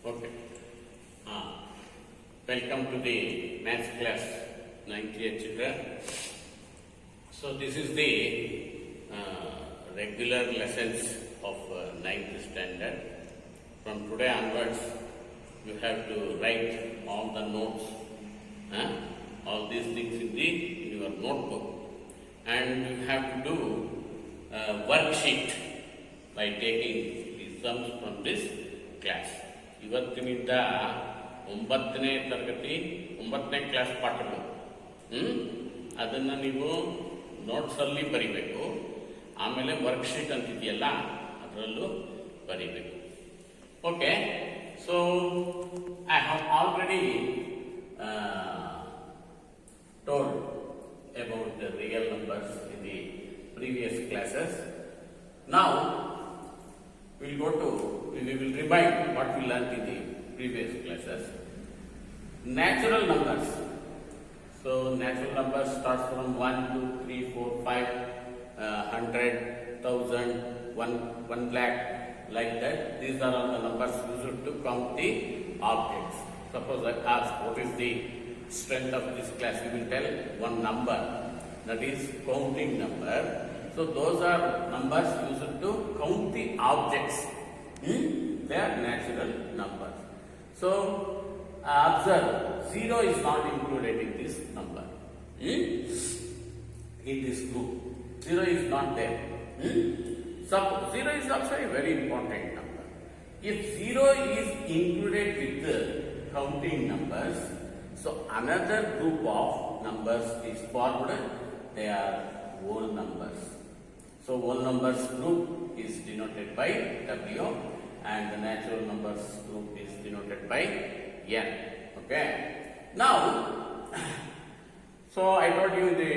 Okay. Welcome to the maths class, 9th year children. So this is the regular lessons of 9th standard. From today onwards, you have to write all the notes, all these things in your notebook, and you have to do a worksheet by taking the sums from this class. ಇವತ್ತಿನಿಂದ 9ನೇ ತರಗತಿ 9ನೇ class ಪಾಠಗಳು ಅದನ್ನು ನೀವು ನೋಟ್ಸಲ್ಲಿ ಬರೀಬೇಕು. ಆಮೇಲೆ worksheet ಅಂತಿದೆಯಲ್ಲ ಅದರಲ್ಲೂ ಬರೀಬೇಕು. Okay, so I have already told about the real numbers in the previous classes. Now we will remind what we learnt in the previous classes. Natural numbers. So natural numbers starts from 1, 2, 3, 4, 5, 100, 1000, 1 lakh, like that. These are all the numbers used to count the objects. Suppose I ask what is the strength of this class, we will tell one number, that is counting number. So those are numbers used to count the objects. They are natural numbers. So observe, 0 is not included in this number. In this group, 0 is not there. So 0 is also a very important number. If 0 is included with the counting numbers, so another group of numbers is formed. They are whole numbers. So whole numbers group is denoted by W, and the natural numbers group is denoted by N. Okay. Now, so I told you the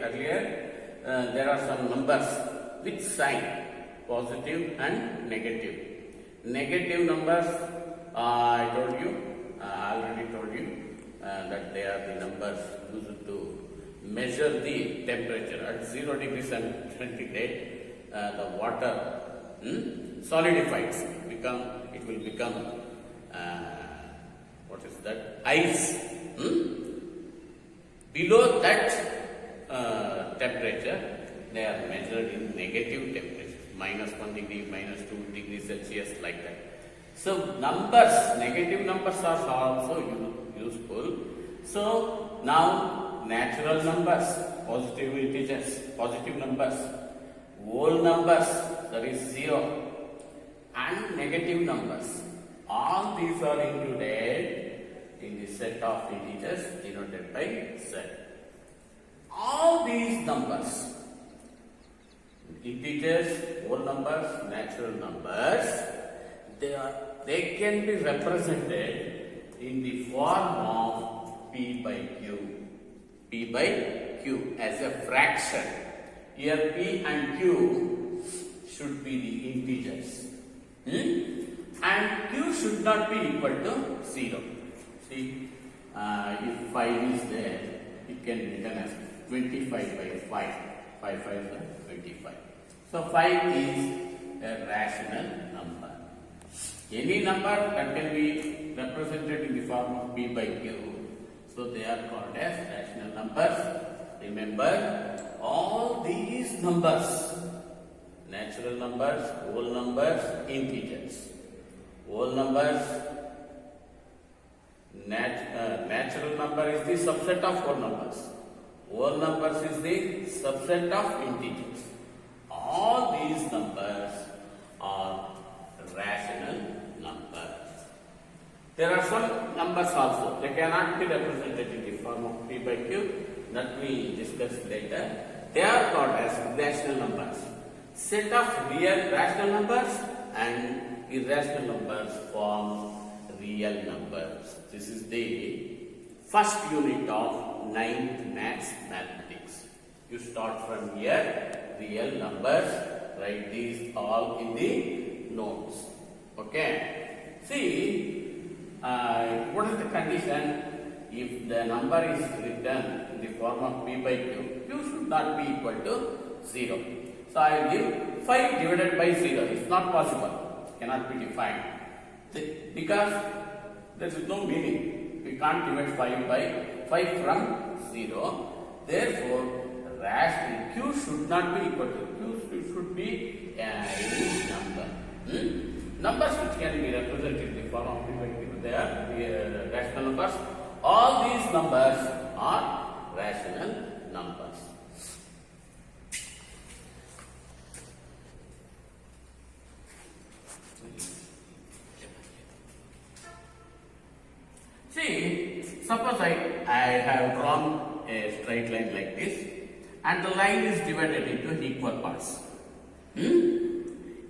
earlier there are some numbers with sign, positive and negative. Negative numbers, I already told you that they are the numbers used to measure the temperature at 0 degrees centigrade. The water solidifies, it will become what is that? Ice. Below that temperature, they are measured in negative temperature, -1 degree, -2 degrees Celsius, like that. So numbers, negative numbers are also useful. So now natural numbers, positive integers, positive numbers, whole numbers, that is 0, and negative numbers. All these are included in the set of integers denoted by Z. All these numbers, integers, whole numbers, natural numbers, they can be represented in the form of P by Q. P by Q as a fraction. Here P and Q should be the integers. And Q should not be equal to 0. See, if 5 is there, it can be written as 25 by 5. 5 is 25. So 5 is a rational number. Any number that can be represented in the form of P by Q, so they are called as rational numbers. Remember, all these numbers, natural numbers, whole numbers, integers. Whole numbers, natural number is the subset of whole numbers. Whole numbers is the subset of integers. All these numbers are rational numbers. There are some numbers also, they cannot be represented in the form of P by Q, that we discuss later. They are called as irrational numbers. Set of real rational numbers and irrational numbers form real numbers. This is the first unit of 9th mathematics. You start from here, real numbers, write these all in the notes. Okay. See, what is the condition? If the number is written in the form of P by Q, Q should not be equal to 0. So I will give 5 divided by 0. It's not possible. Cannot be defined. Because there is no meaning. We can't divide 5 from 0. Therefore, rational Q should not be equal to Q should be any number. Numbers which can be represented in the form of P by Q, they are rational numbers. All these numbers are rational numbers. See, suppose I have drawn a straight line like this, and the line is divided into equal parts.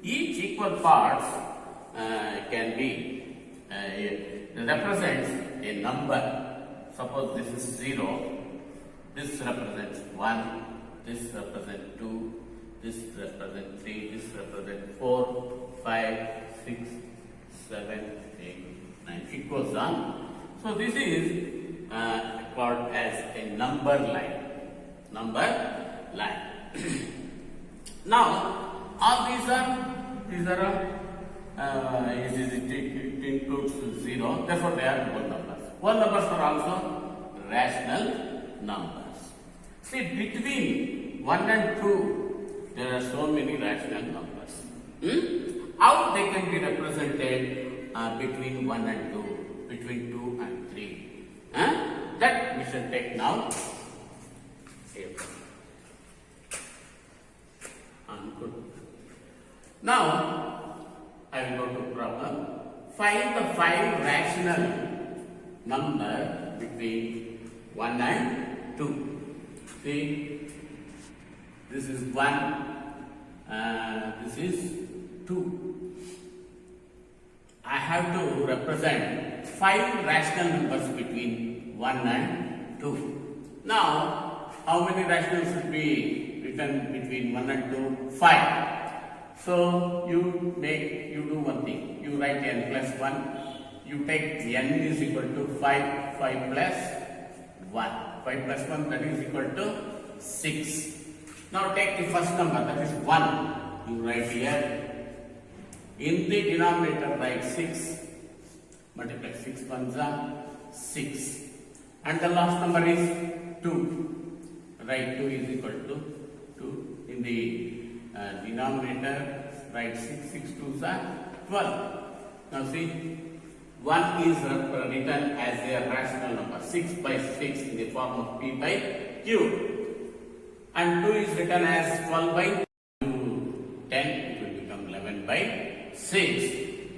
Each equal parts can be represents a number. Suppose this is 0, this represents 1, this represents 2, this represents 3, this represents 4, 5, 6, 7, 8, 9. It goes on. So this is called as a number line. Now, all these are it includes 0. Therefore, they are whole numbers. Whole numbers are also rational numbers. See, between 1 and 2, there are so many rational numbers. How they can be represented between 1 and 2? Between 2 and 3. That we shall take now. Good. Now, I will go to problem. Find the 5 rational number between 1 and 2. See, this is 1, this is 2. I have to represent 5 rational numbers between 1 and 2. Now, how many rationals should be written between 1 and 2? 5. So, you do one thing. You write n plus 1. You take n is equal to 5. 5 plus 1. 5 plus 1, that is equal to 6. Now, take the first number, that is 1. You write here. In the denominator, write 6. Multiply 6 ones are 6. And the last number is 2. Write 2 is equal to 2. In the denominator, write 6. 6 2s are 12. Now see, 1 is written as a rational number. 6 by 6 in the form of P by Q. And 2 is written as 12 by 2. 10, it will become 11 by 6.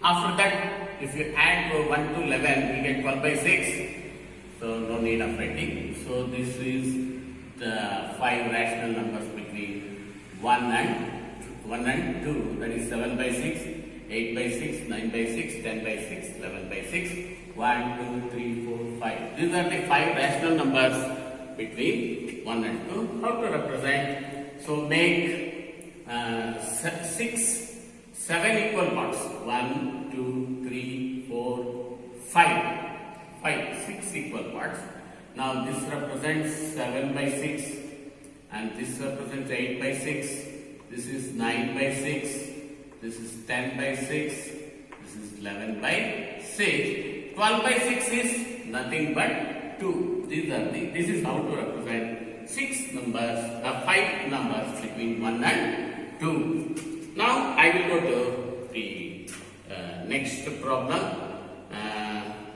After that, if you add 1 to 11, we get 12 by 6. So, no need of writing. So, this is the 5 rational numbers between 1 and 2. That is 7 by 6, 8 by 6, 9 by 6, 10 by 6, 11 by 6, 1, 2, 3, 4, 5. These are the 5 rational numbers between 1 and 2. How to represent? So, make 7 equal parts. 1, 2, 3, 4, 5. 6 equal parts. Now this represents 7 by 6 and this represents 8 by 6. This is 9 by 6. This is 10 by 6. This is 11 by 6. 12 by 6 is nothing but 2. This is how to represent 6 numbers, 5 numbers between 1 and 2. Now I will go to the next problem.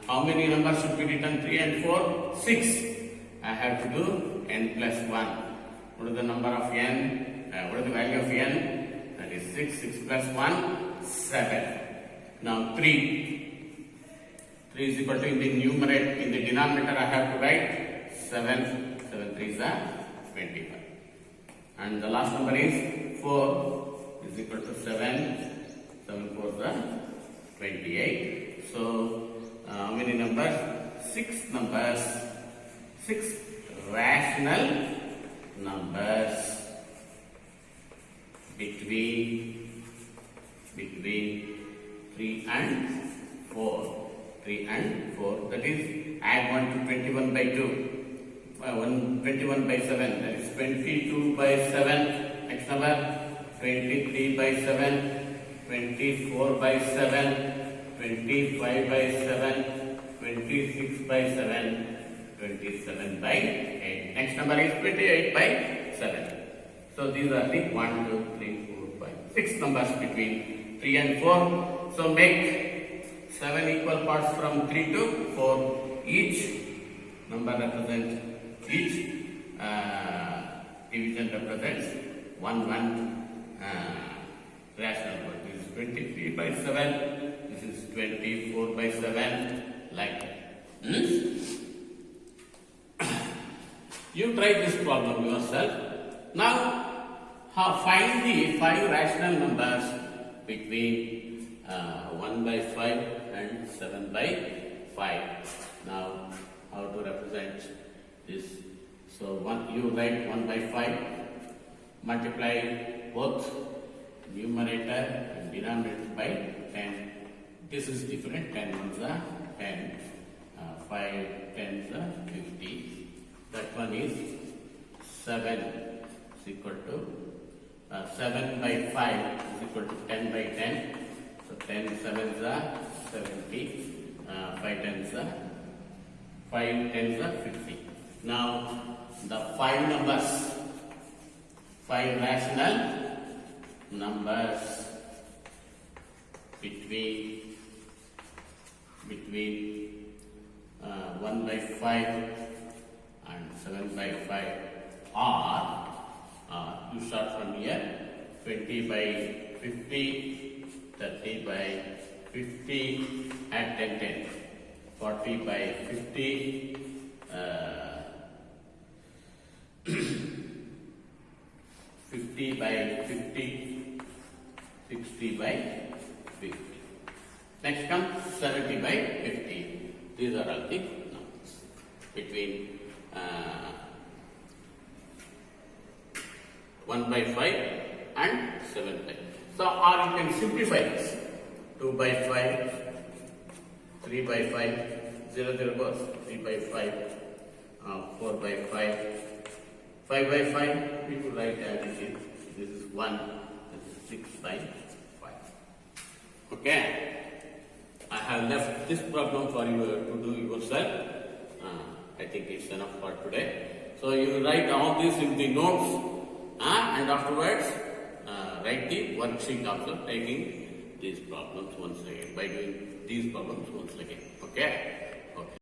How many numbers should be written? 3 and 4? 6. I have to do n plus 1. What is the number of n? What is the value of n? That is 6. 6 plus 1? 7. Now 3. 3 is equal to, in the denominator I have to write 7. 7 3s are 25. And the last number is 4 is equal to 7. 7 4s are 28. So, how many numbers? 6 numbers. 6 rational numbers between 3 and 4. 3 and 4. That is, add 1 to 21 by 2. 21 by 7. That is 22 by 7. Next number, 23 by 7. 24 by 7. 25 by 7, 26 by 7, 27 by 8. Next number is 28 by 7. So these are the 1, 2, 3, 4, 5, 6 numbers between 3 and 4. So make 7 equal parts from 3 to 4. Each number represents, each division represents one rational number. This is 23 by 7. This is 24 by 7. Like that. You try this problem yourself. Now, find the 5 rational numbers between 1 by 5 and 7 by 5. Now, how to represent this? So, you write 1 by 5, multiply both numerator and denominator by 10. This is different. 10 ones are 10, 5 tens are 50. That one is 7 is equal to 7 by 5 is equal to 10 by 10. So 10 sevens are 70. 5 tens are 50. Now the 5 numbers, 5 rational numbers between 1 by 5 and 7 by 5 are, you start from here, 20 by 50, 30 by 50, add 10, 10, 40 by 50, 50 by 50, 60 by 50. Next comes 70 by 50. These are all the numbers between 1 by 5 and 7 by 5. So, or you can simplify this. 2 by 5, 3 by 5, 0, 0 goes, 3 by 5, 4 by 5, 5 by 5, we will write as it is. This is 1, this is 6 by 5. Okay. I have left this problem for you to do yourself. I think it's enough for today. So you write all this in the notes and afterwards write the worksheet also, taking these problems once again, by doing these problems once again. Okay.